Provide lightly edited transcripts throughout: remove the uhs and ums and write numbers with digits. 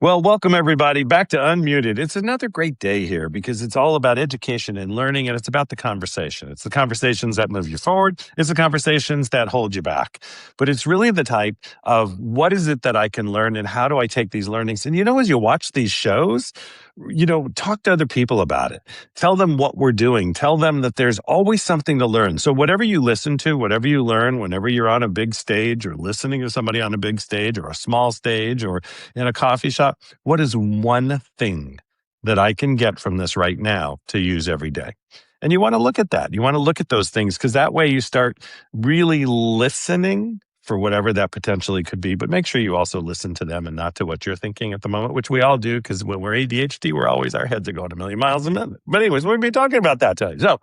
Well, welcome everybody back to Unmuted. It's another great day here because it's all about education and learning, and it's about the conversation. It's the conversations that move you forward. It's the conversations that hold you back. But it's really the type of what is it that I can learn and how do I take these learnings? And as you watch these shows, talk to other people about it. Tell them what we're doing. Tell them that there's always something to learn. So whatever you listen to, whatever you learn, whenever you're on a big stage or listening to somebody on a big stage or a small stage or in a coffee shop, what is one thing that I can get from this right now to use every day? And you want to look at that. You want to look at those things because that way you start really listening for whatever that potentially could be. But make sure you also listen to them and not to what you're thinking at the moment, which we all do because when we're ADHD, our heads are going a million miles a minute. But anyways, we'll be talking about that today. So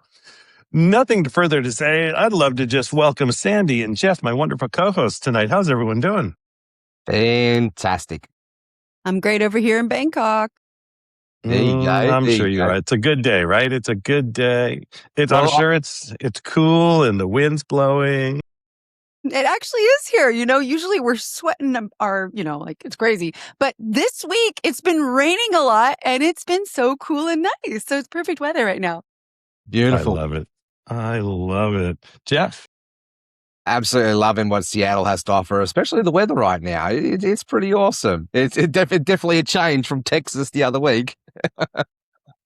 nothing further to say. I'd love to just welcome Sandy and Jeff, my wonderful co-hosts tonight. How's everyone doing? Fantastic. I'm great over here in Bangkok. There you go. I'm sure you are. It's a good day, right? It's a good day. I'm sure it's cool and the wind's blowing. It actually is here. Usually we're sweating it's crazy. But this week it's been raining a lot and it's been so cool and nice. So it's perfect weather right now. Beautiful. I love it. Jeff? Absolutely loving what Seattle has to offer, especially the weather right now. It's pretty awesome. It's definitely a change from Texas the other week.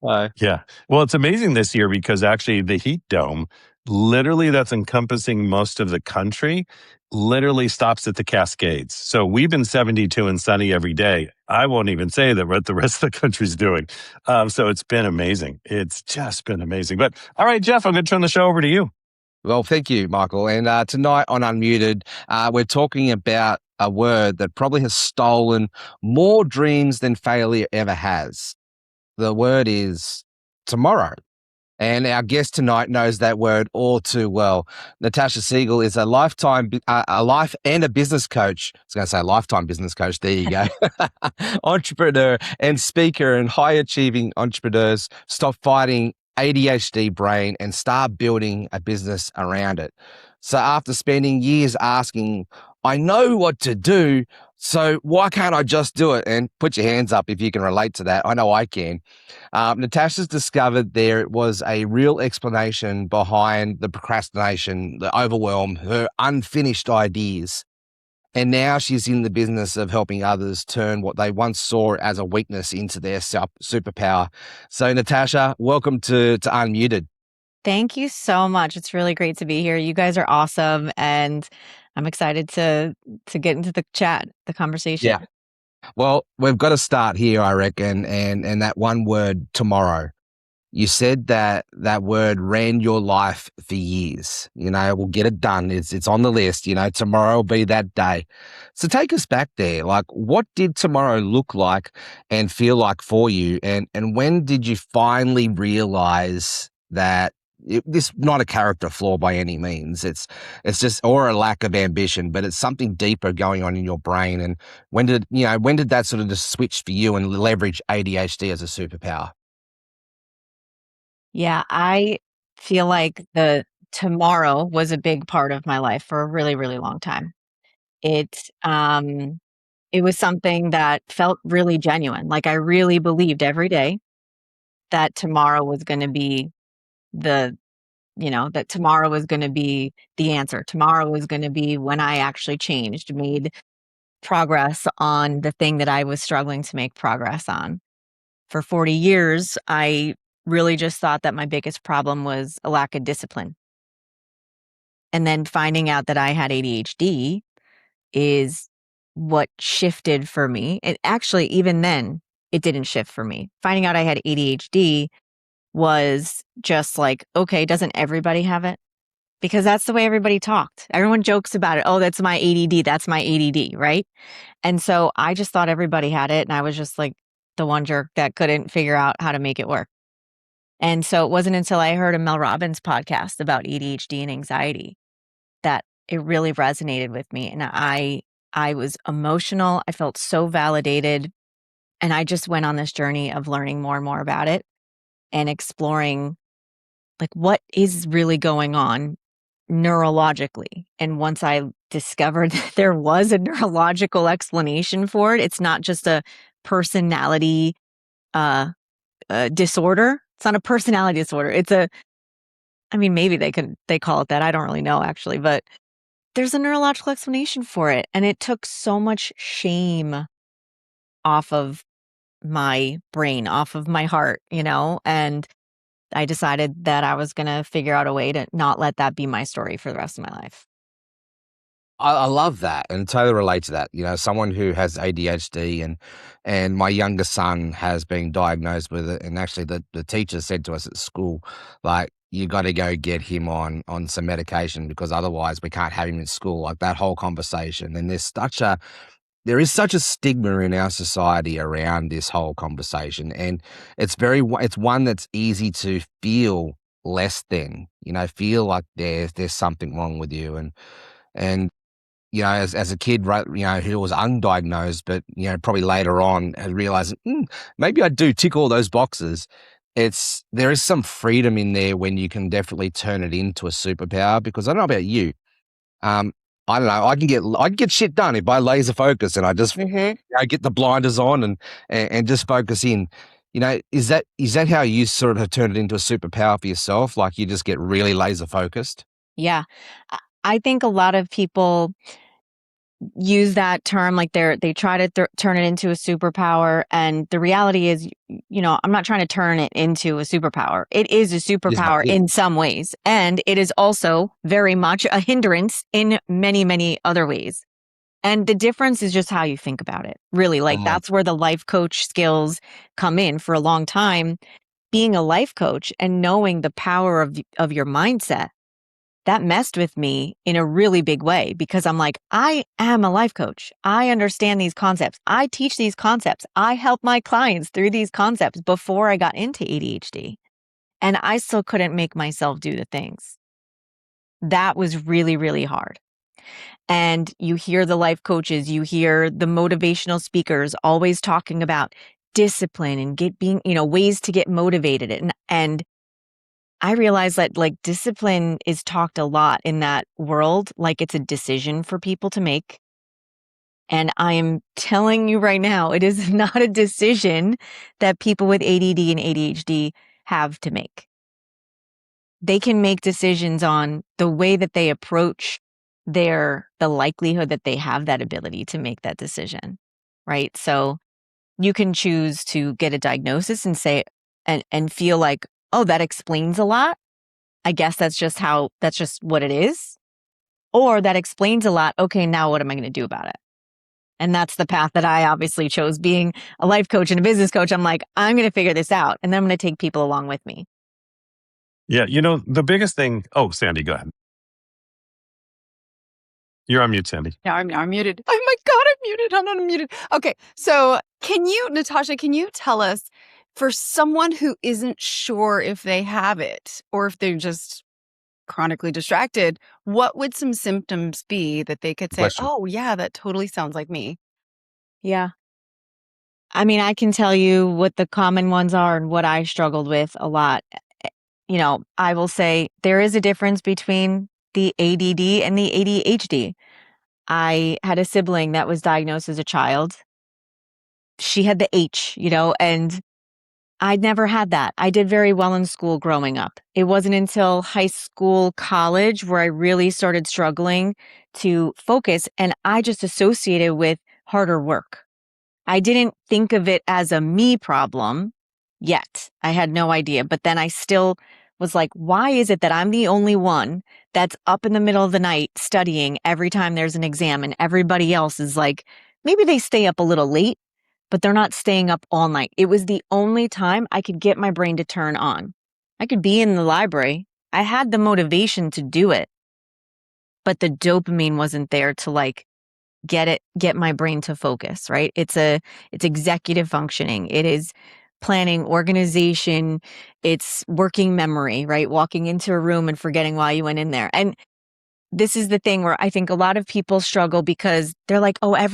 Yeah. Well, it's amazing this year because actually the heat dome, literally that's encompassing most of the country, literally stops at the Cascades. So we've been 72 and sunny every day. I won't even say that what the rest of the country's doing. So it's been amazing. It's just been amazing. But all right, Jeff, I'm going to turn the show over to you. Well, thank you, Michael. And tonight on Unmuted, we're talking about a word that probably has stolen more dreams than failure ever has. The word is tomorrow. And our guest tonight knows that word all too well. Natasha Siegel is a life and a business coach. I was going to say lifetime business coach. There you go. Entrepreneur and speaker, and high achieving entrepreneurs stop fighting ADHD brain and start building a business around it. So after spending years asking, I know what to do, so why can't I just do it? And put your hands up if you can relate to that. I know I can. Natasha's discovered there was a real explanation behind the procrastination, the overwhelm, her unfinished ideas. And now she's in the business of helping others turn what they once saw as a weakness into their superpower. So Natasha, welcome to Unmuted. Thank you so much. It's really great to be here. You guys are awesome. And I'm excited to get into the chat, the conversation. Yeah. Well, we've got to start here, I reckon. And that one word, tomorrow. You said that word ran your life for years. We'll get it done. It's on the list. Tomorrow will be that day. So take us back there. Like, what did tomorrow look like and feel like for you? And when did you finally realize that this is not a character flaw by any means? It's just, or a lack of ambition, but it's something deeper going on in your brain. And when did that sort of just switch for you and leverage ADHD as a superpower? Yeah, I feel like the tomorrow was a big part of my life for a really, really long time. It was something that felt really genuine. Like I really believed every day that tomorrow was going to be that tomorrow was going to be the answer. Tomorrow was going to be when I actually changed, made progress on the thing that I was struggling to make progress on. For 40 years, I really just thought that my biggest problem was a lack of discipline. And then finding out that I had ADHD is what shifted for me. And actually, even then, it didn't shift for me. Finding out I had ADHD was just like, okay, doesn't everybody have it? Because that's the way everybody talked. Everyone jokes about it. Oh, that's my ADD. That's my ADD, right? And so I just thought everybody had it. And I was just like the one jerk that couldn't figure out how to make it work. And so it wasn't until I heard a Mel Robbins podcast about ADHD and anxiety that it really resonated with me. And I was emotional. I felt so validated. And I just went on this journey of learning more and more about it and exploring like what is really going on neurologically. And once I discovered that there was a neurological explanation for it, it's not just a personality disorder. It's not a personality disorder. Maybe they call it that. I don't really know actually, but there's a neurological explanation for it. And it took so much shame off of my brain, off of my heart, and I decided that I was going to figure out a way to not let that be my story for the rest of my life. I love that and totally relate to that. Someone who has ADHD and my younger son has been diagnosed with it. And actually the teacher said to us at school, like, you got to go get him on some medication because otherwise we can't have him in school. Like that whole conversation. And there is such a stigma in our society around this whole conversation. And it's one that's easy to feel less than, feel like there's something wrong with you. And as a kid, right, who was undiagnosed, but, probably later on had realized, maybe I do tick all those boxes. There is some freedom in there when you can definitely turn it into a superpower, because I don't know about you. I don't know. I can get shit done if I laser focus and I just I get the blinders on and just focus in. Is that how you sort of have turned it into a superpower for yourself? Like you just get really laser focused? Yeah. I think a lot of people use that term like they try to turn it into a superpower, and the reality is, I'm not trying to turn it into a superpower. It is a superpower in some ways, and it is also very much a hindrance in many, many other ways. And the difference is just how you think about it. Really, like that's where the life coach skills come in. For a long time, being a life coach and knowing the power of your mindset, that messed with me in a really big way, because I'm like, I am a life coach. I understand these concepts. I teach these concepts. I help my clients through these concepts before I got into ADHD. And I still couldn't make myself do the things. That was really, really hard. And you hear the life coaches, you hear the motivational speakers always talking about discipline and being, ways to get motivated. And I realize that like discipline is talked a lot in that world, like it's a decision for people to make. And I am telling you right now, it is not a decision that people with ADD and ADHD have to make. They can make decisions on the way that they approach the likelihood that they have that ability to make that decision, right? So you can choose to get a diagnosis and say, and feel like, oh, that explains a lot. I guess that's just what it is. Or that explains a lot. Okay, now what am I going to do about it? And that's the path that I obviously chose, being a life coach and a business coach. I'm like, I'm going to figure this out, and then I'm going to take people along with me. Yeah, the biggest thing. Oh, Sandy, go ahead. You're on mute, Sandy. Now I'm muted. Oh my God, I'm muted. I'm not unmuted. Okay, so Natasha, can you tell us, for someone who isn't sure if they have it or if they're just chronically distracted, what would some symptoms be that they could say, oh yeah, that totally sounds like me? Yeah. I can tell you what the common ones are and what I struggled with a lot. I will say there is a difference between the ADD and the ADHD. I had a sibling that was diagnosed as a child. She had the H, and I'd never had that. I did very well in school growing up. It wasn't until high school, college, where I really started struggling to focus, and I just associated with harder work. I didn't think of it as a me problem yet. I had no idea. But then I still was like, why is it that I'm the only one that's up in the middle of the night studying every time there's an exam, and everybody else is like, maybe they stay up a little late, but they're not staying up all night. It was the only time I could get my brain to turn on. I could be in the library. I had the motivation to do it, but the dopamine wasn't there to get my brain to focus, right? It's executive functioning. It is planning, organization. It's working memory, right? Walking into a room and forgetting why you went in there. And this is the thing where I think a lot of people struggle, because they're like, oh, I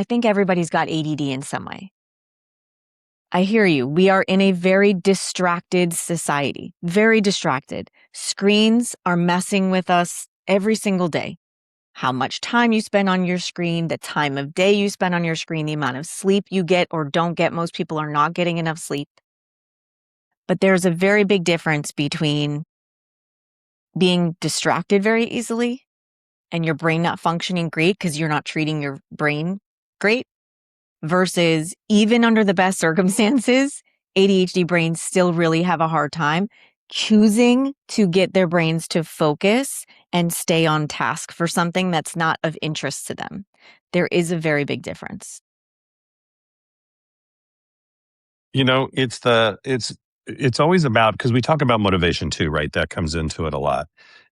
think everybody's got ADD in some way. I hear you. We are in a very distracted society, very distracted. Screens are messing with us every single day. how much time you spend on your screen, the time of day you spend on your screen, the amount of sleep you get or don't get. Most people are not getting enough sleep. But there's a very big difference between being distracted very easily and your brain not functioning great because you're not treating your brain great versus even under the best circumstances, ADHD brains still really have a hard time choosing to get their brains to focus and stay on task for something that's not of interest to them. There is a very big difference. You know, it's always about, because we talk about motivation too, right? That comes into it a lot.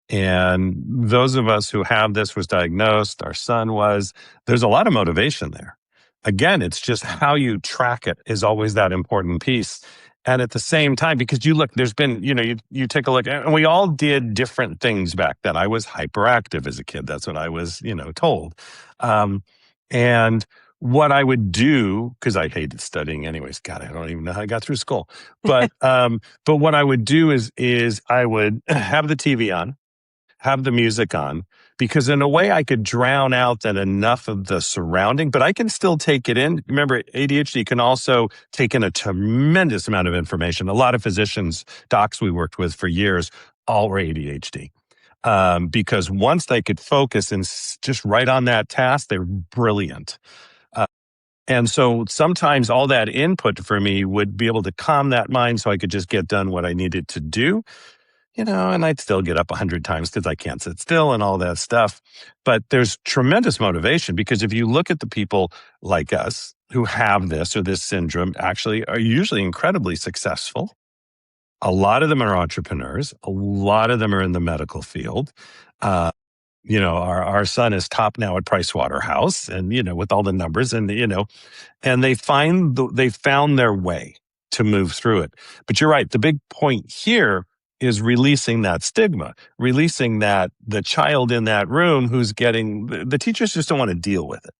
And those of us who have this, was diagnosed, our son was, there's a lot of motivation there. Again, it's just how you track it is always that important piece. And at the same time, because you look, there's been, you take a look, and we all did different things back then. I was hyperactive as a kid. That's what I was, told. And what I would do, because I hated studying anyways, God, I don't even know how I got through school. But what I would do is I would have the TV on, have the music on, because in a way I could drown out that enough of the surrounding, but I can still take it in. Remember, ADHD can also take in a tremendous amount of information. A lot of physicians, docs we worked with for years, all were ADHD. Because once they could focus and just right on that task, they're brilliant. And so sometimes all that input for me would be able to calm that mind so I could just get done what I needed to do. And I'd still get up 100 times because I can't sit still and all that stuff. But there's tremendous motivation, because if you look at the people like us who have this or this syndrome, actually are usually incredibly successful. A lot of them are entrepreneurs. A lot of them are in the medical field. Our son is top now at Price Waterhouse, and, with all the numbers, and, and they found their way to move through it. But you're right. The big point here is releasing that stigma, releasing that the child in that room who's getting, the teachers just don't want to deal with it.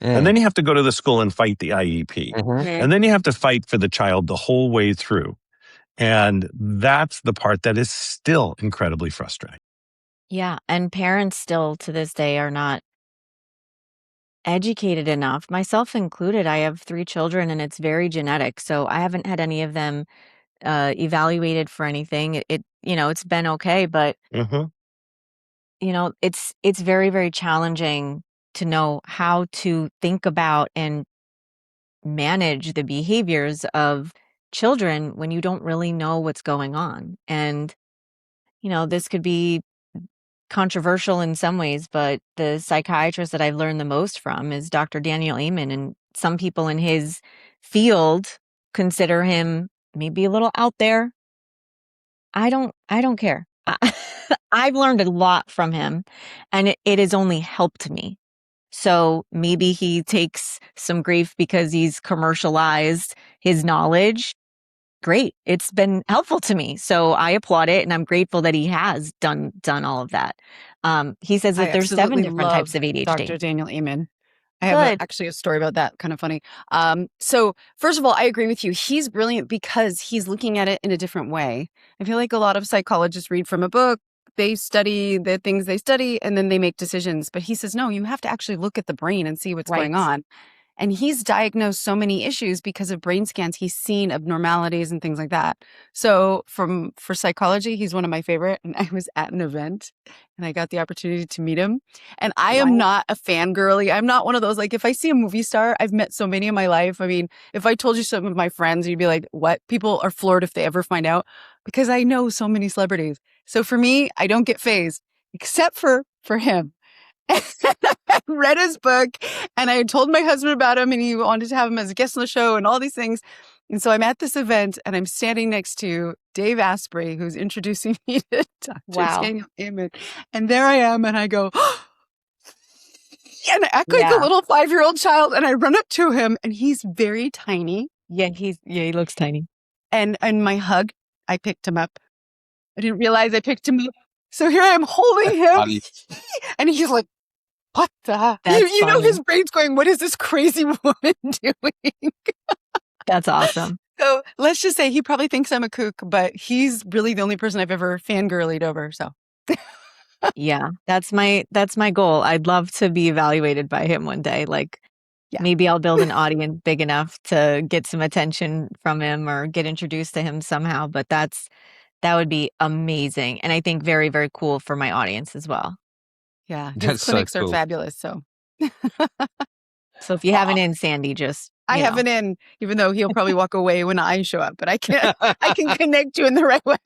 And then you have to go to the school and fight the IEP. And then you have to fight for the child the whole way through. And that's the part that is still incredibly frustrating. Yeah. And parents still to this day are not educated enough, myself included. I have 3 children and it's very genetic. So I haven't had any of them evaluated for anything. It's been okay, but it's very, very challenging to know how to think about and manage the behaviors of children when you don't really know what's going on. And, this could be controversial in some ways, but the psychiatrist that I've learned the most from is Dr. Daniel Amen. And some people in his field consider him maybe a little out there. I don't care. I've learned a lot from him, and it has only helped me. So maybe he takes some grief because he's commercialized his knowledge. Great. It's been helpful to me. So I applaud it, and I'm grateful that he has done all of that. He says that there's 7 different types of ADHD. Dr. Daniel Amen. I have actually a story about that, kind of funny. So first of all, I agree with you. He's brilliant because he's looking at it in a different way. I feel like a lot of psychologists read from a book, they study the things they study, and then they make decisions. But he says, no, you have to actually look at the brain and see what's going on. And he's diagnosed so many issues because of brain scans. He's seen abnormalities and things like that. So for psychology, he's one of my favorite. And I was at an event and I got the opportunity to meet him. And I am not a fangirly. I'm not one of those, like, if I see a movie star, I've met so many in my life. I mean, if I told you some of my friends, you'd be like, what? People are floored if they ever find out, because I know so many celebrities. So for me, I don't get fazed, except for him. I read his book and I told my husband about him, and he wanted to have him as a guest on the show and all these things. And so I'm at this event and I'm standing next to Dave Asprey, who's introducing me to Dr. Daniel Amen. And there I am, and I go, and I act like a little 5-year-old child, and I run up to him, and he's very tiny. Yeah, he looks tiny. And my hug, I picked him up. I didn't realize I picked him up. So here I am holding him, and he's like, what the? You know, his brain's going, what is this crazy woman doing? That's awesome. So let's just say he probably thinks I'm a kook, but he's really the only person I've ever fangirlied over. So Yeah, that's my goal. I'd love to be evaluated by him one day. Like Yeah. maybe I'll build an audience big enough to get some attention from him or get introduced to him somehow. But that would be amazing. And I think very, very cool for my audience as well. Yeah, his That's so clinics are cool. fabulous. So So if you have an in, Sandy, just, I have an in, even though he'll probably walk away when I show up, but I can connect you in the right way.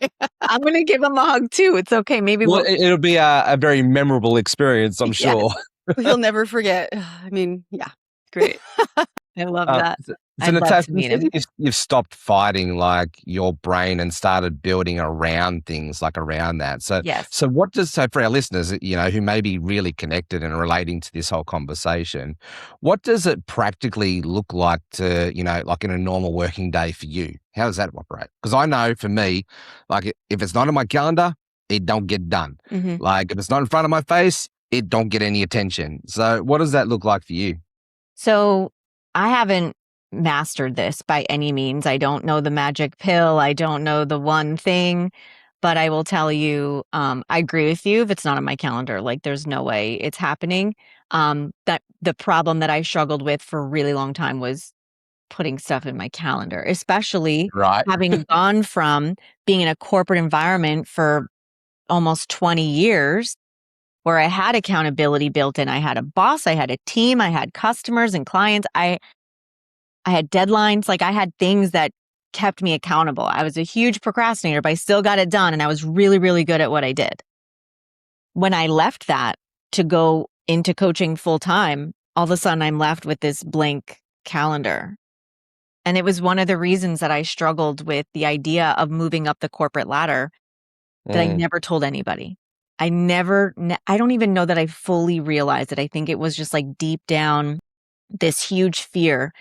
I'm going to give him a hug too. It's okay. Maybe Well, it'll be a very memorable experience, I'm Yes. sure. He'll never forget. I mean, yeah, great. I love Uh, that. so I'd love Natasha, to you meet said him. you've stopped fighting like your brain and started building around things like around that. Yes. So for our listeners, who may be really connected and relating to this whole conversation, what does it practically look like to, like in a normal working day for you? How does that operate? Because I know for me, like if it's not on my calendar, it don't get done. hmm Like if it's not in front of my face, it don't get any attention. So what does that look like for you? So I haven't mastered this by any means. I don't know the magic pill. I don't know the one thing, but I will tell you, I agree with you. If it's not on my calendar, like there's no way it's happening. That the problem that I struggled with for a really long time was putting stuff in my calendar, especially Right. having gone from being in a corporate environment for almost 20 years where I had accountability built in. I had a boss, I had a team, I had customers and clients. I had deadlines, like I had things that kept me accountable. I was a huge procrastinator, but I still got it done and I was really, really good at what I did. When I left that to go into coaching full time, all of a sudden I'm left with this blank calendar. And it was one of the reasons that I struggled with the idea of moving up the corporate ladder that I never told anybody. I don't even know that I fully realized it. I think it was just like deep down this huge fear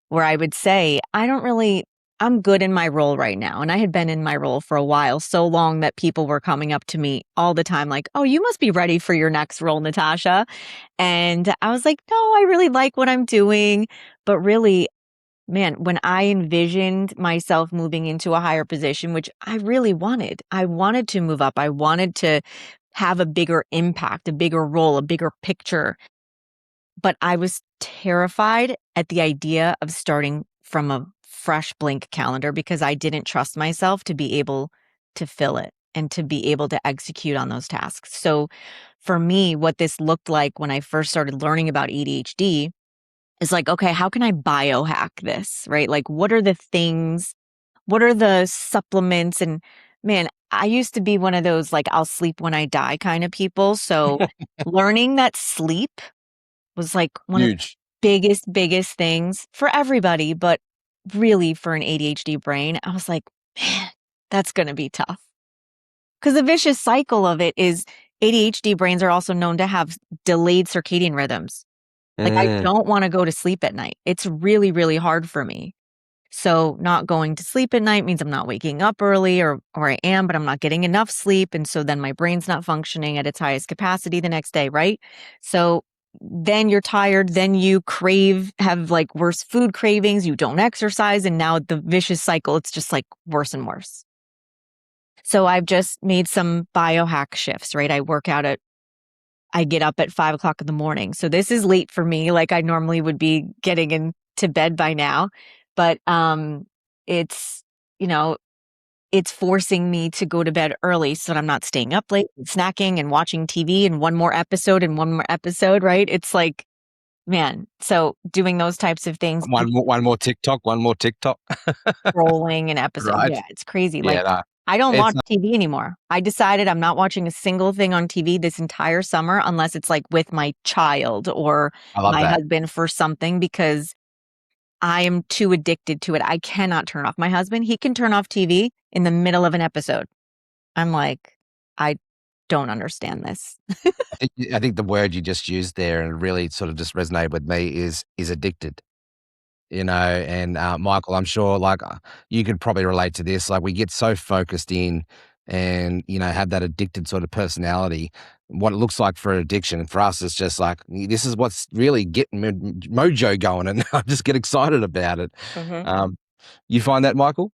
where I would say, I'm good in my role right now. And I had been in my role for a while, so long that people were coming up to me all the time, like, oh, you must be ready for your next role, Natasha. And I was like, no, I really like what I'm doing. But really, man, when I envisioned myself moving into a higher position, which I really wanted, I wanted to move up. I wanted to have a bigger impact, a bigger role, a bigger picture. But I was terrified at the idea of starting from a fresh blank calendar because I didn't trust myself to be able to fill it and to be able to execute on those tasks. So for me, what this looked like when I first started learning about ADHD is like, okay, how can I biohack this, right? Like, what are the things, what are the supplements? And man, I used to be one of those, like, I'll sleep when I die kind of people. So learning that sleep was like one of the Huge. biggest things for everybody, but really for an ADHD brain, I was like, man, that's going to be tough. Because the vicious cycle of it is ADHD brains are also known to have delayed circadian rhythms. Like I don't want to go to sleep at night. It's really, really hard for me. So not going to sleep at night means I'm not waking up early or I am, but I'm not getting enough sleep. And so then my brain's not functioning at its highest capacity the next day, right? So then you're tired, then you have like worse food cravings, you don't exercise, and now the vicious cycle, it's just like worse and worse. So I've just made some biohack shifts, right? I get up at 5 o'clock in the morning. So this is late for me. Like I normally would be getting into bed by now, but it's, it's forcing me to go to bed early so that I'm not staying up late and snacking and watching TV and one more episode, right? It's like, man, so doing those types of things, One more TikTok. rolling an episode. Right. Yeah, it's crazy. Yeah, Like no, I don't it's watch TV anymore. I decided I'm not watching a single thing on TV this entire summer unless it's like with my child or I love my that. husband for something because I am too addicted to it. I cannot turn off. My husband, he can turn off TV in the middle of an episode. I'm like, I don't understand this. I think the word you just used there and really sort of just resonated with me is addicted. And Michael, I'm sure like you could probably relate to this. Like we get so focused in and, have that addicted sort of personality. What it looks like for addiction. And for us, it's just like, this is what's really getting mojo going. And I just get excited about it. Mhm. You find that, Michael?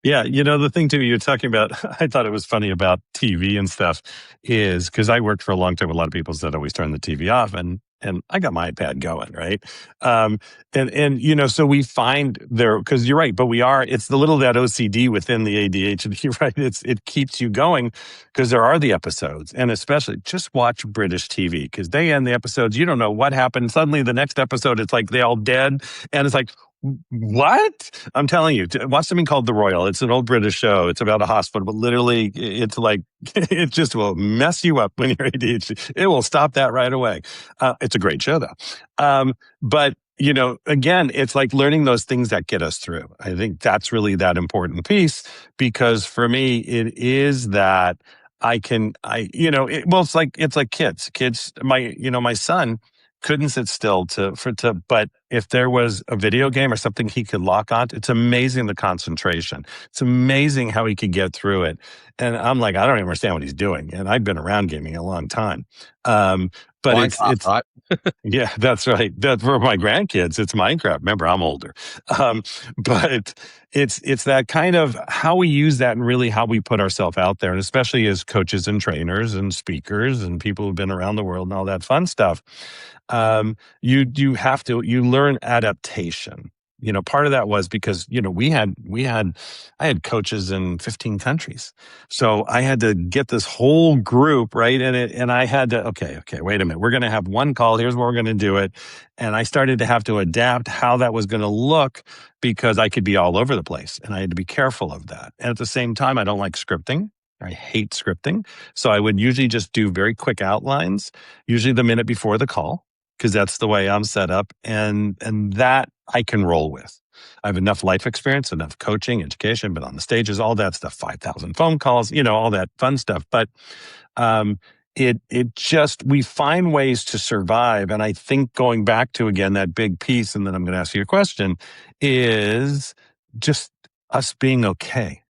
Yeah, the thing too you're talking about, I thought it was funny about TV and stuff is because I worked for a long time with a lot of people that always turn the TV off and I got my iPad going, right? Um, and so we find there because you're right, but it's the little that OCD within the ADHD, right? It keeps you going because there are the episodes, and especially just watch British TV because they end the episodes, you don't know what happened. Suddenly the next episode, it's like they all dead, and it's like, what? I'm telling you, watch something called The Royal. It's an old British show. It's about a hospital, but literally, it's like it just will mess you up when you're ADHD. It will stop that right away. It's a great show, though. But again, it's like learning those things that get us through. I think that's really that important piece because for me, it is that it's like kids. My son couldn't sit still but if there was a video game or something he could lock on, it's amazing the concentration. It's amazing how he could get through it. And I'm like, I don't even understand what he's doing. And I've been around gaming a long time. But Minecraft, it's right? yeah, that's right. That for my grandkids, it's Minecraft. Remember, I'm older. Um, but it's that kind of how we use that and really how we put ourselves out there, and especially as coaches and trainers and speakers and people who've been around the world and all that fun stuff. You learn adaptation. Part of that was because I had coaches in 15 countries, so I had to get this whole group right in it, and I had to okay, wait a minute, we're going to have one call. Here's where we're going to do it, and I started to have to adapt how that was going to look because I could be all over the place, and I had to be careful of that. And at the same time, I don't like scripting. I hate scripting, so I would usually just do very quick outlines, usually the minute before the call because that's the way I'm set up, and that I can roll with. I have enough life experience, enough coaching, education, been on the stages, all that stuff, 5,000 phone calls, all that fun stuff. But um, it just we find ways to survive, and I think going back to again that big piece, and then I'm going to ask you a question, is just us being okay.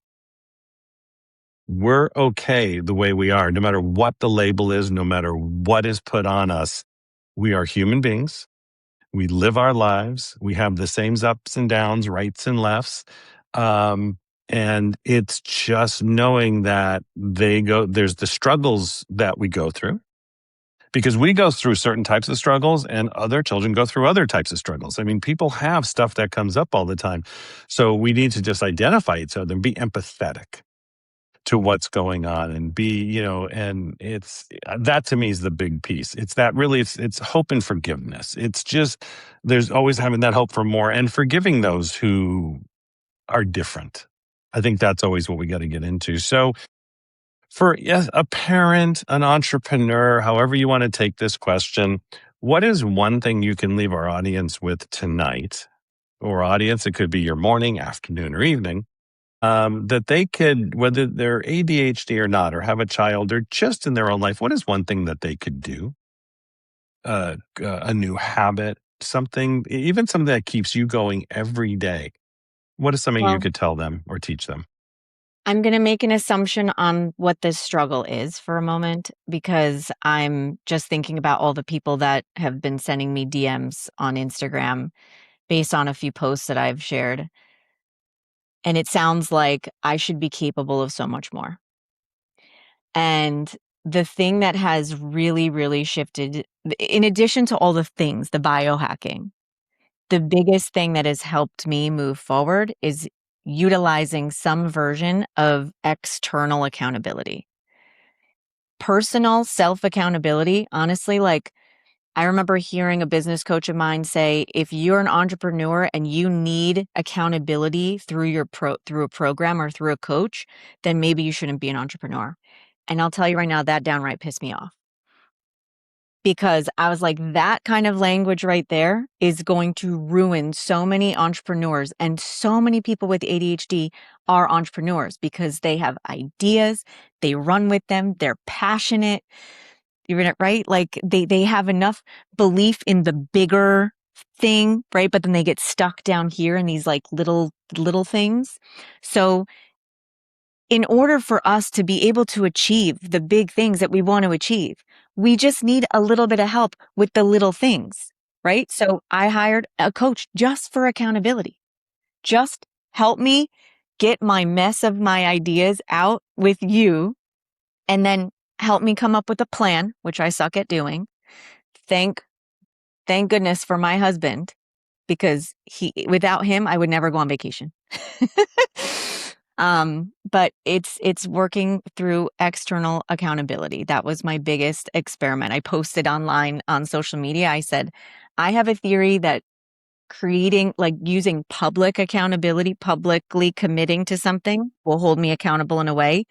We're okay the way we are, no matter what the label is, no matter what is put on us. We are human beings. We live our lives. We have the same ups and downs, rights and lefts. And it's just knowing that there's the struggles that we go through because we go through certain types of struggles and other children go through other types of struggles. I mean, people have stuff that comes up all the time. So we need to just identify each other and be empathetic to what's going on and and it's that to me is the big piece. It's that really it's hope and forgiveness. It's just there's always having that hope for more and forgiving those who are different. I think that's always what we got to get into. So for yes, a parent, an entrepreneur, however you want to take this question, what is one thing you can leave our audience with tonight? Or audience, it could be your morning, afternoon, or evening that they could, whether they're ADHD or not, or have a child, or just in their own life, what is one thing that they could do? A new habit, something, even something that keeps you going every day. What is something you Well, could tell them or teach them? I'm going to make an assumption on what this struggle is for a moment because I'm just thinking about all the people that have been sending me DMs on Instagram based on a few posts that I've shared. And it sounds like I should be capable of so much more. And the thing that has really, really shifted, in addition to all the things, the biohacking, the biggest thing that has helped me move forward is utilizing some version of external accountability. Personal self accountability, honestly, like I remember hearing a business coach of mine say, if you're an entrepreneur and you need accountability through through a program or through a coach, then maybe you shouldn't be an entrepreneur. And I'll tell you right now, that downright pissed me off because I was like, that kind of language right there is going to ruin so many entrepreneurs, and so many people with ADHD are entrepreneurs because they have ideas, they run with them, they're passionate. You're right. Like they have enough belief in the bigger thing, right? But then they get stuck down here in these like little things. So in order for us to be able to achieve the big things that we want to achieve, we just need a little bit of help with the little things, right? So I hired a coach just for accountability. Just help me get my mess of my ideas out with you and then help me come up with a plan, which I suck at doing. Thank goodness for my husband, because without him, I would never go on vacation. But it's working through external accountability. That was my biggest experiment. I posted online on social media. I said, I have a theory that using public accountability, publicly committing to something will hold me accountable in a way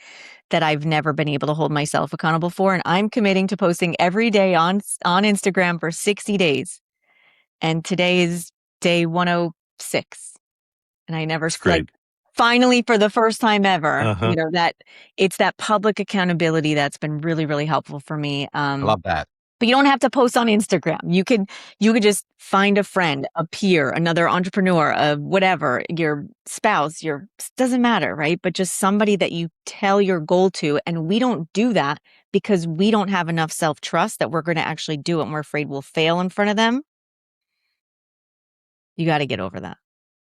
that I've never been able to hold myself accountable for. And I'm committing to posting every day on Instagram for 60 days. And today is day 106. And I never It's great. finally, for the first time ever, Uh-huh. that it's that public accountability that's been really, really helpful for me. I love that. But you don't have to post on Instagram. You could just find a friend, a peer, another entrepreneur, whatever, your spouse, doesn't matter, right? But just somebody that you tell your goal to. And we don't do that because we don't have enough self-trust that we're going to actually do it, and we're afraid we'll fail in front of them. You got to get over that.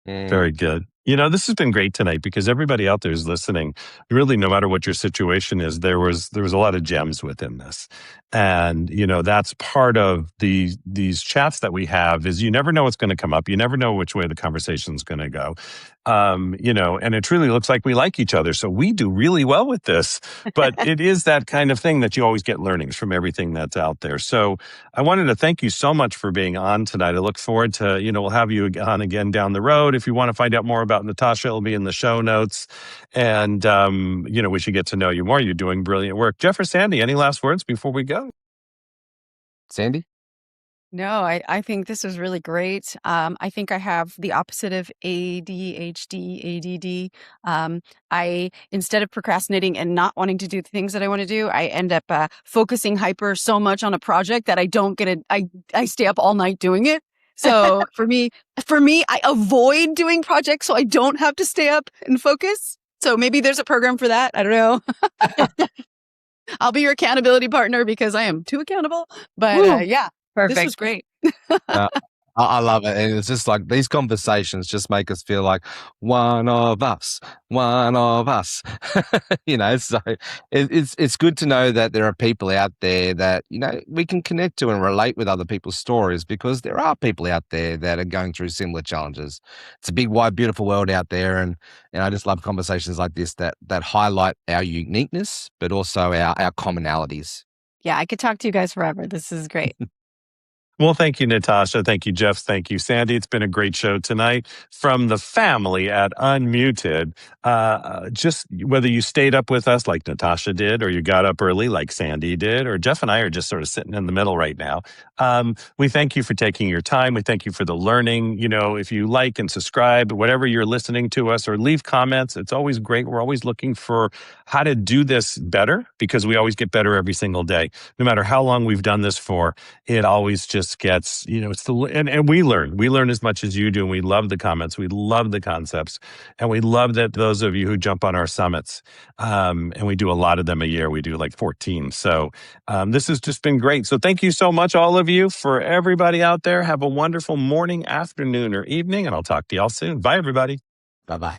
Very good. This has been great tonight because everybody out there is listening. Really, no matter what your situation is, there was a lot of gems within this. And, that's part of these chats that we have is you never know what's going to come up. You never know which way the conversation's going to go. And it truly looks like we like each other. So we do really well with this, but it is that kind of thing that you always get learnings from everything that's out there. So I wanted to thank you so much for being on tonight. I look forward to, we'll have you on again down the road. If you want to find out more about Natasha, it'll be in the show notes. And, we should get to know you more. You're doing brilliant work. Jeff or Sandy, any last words before we go? Sandy? No, I think this was really great. I think I have the opposite of ADHD, ADD. Instead of procrastinating and not wanting to do the things that I want to do, I end up focusing hyper so much on a project that I don't get it. I stay up all night doing it. So for me, I avoid doing projects so I don't have to stay up and focus. So maybe there's a program for that. I don't know. I'll be your accountability partner because I am too accountable. But yeah. Perfect. This was great. I love it. And it's just like these conversations just make us feel like one of us. So it's good to know that there are people out there that, we can connect to and relate with other people's stories, because there are people out there that are going through similar challenges. It's a big, wide, beautiful world out there. And I just love conversations like this that highlight our uniqueness, but also our commonalities. Yeah, I could talk to you guys forever. This is great. Well, thank you, Natasha. Thank you, Jeff. Thank you, Sandy. It's been a great show tonight from the family at Unmuted. Just whether you stayed up with us like Natasha did, or you got up early like Sandy did, or Jeff and I are just sort of sitting in the middle right now. We thank you for taking your time. We thank you for the learning. If you like and subscribe, whatever you're listening to us, or leave comments, it's always great. We're always looking for how to do this better, because we always get better every single day. No matter how long we've done this for, it always just gets, and we learn as much as you do. And we love the comments. We love the concepts. And we love that those of you who jump on our summits, and we do a lot of them a year. We do like 14. So this has just been great. So thank you so much, all of you. For everybody out there, have a wonderful morning, afternoon, or evening. And I'll talk to y'all soon. Bye, everybody. Bye-bye.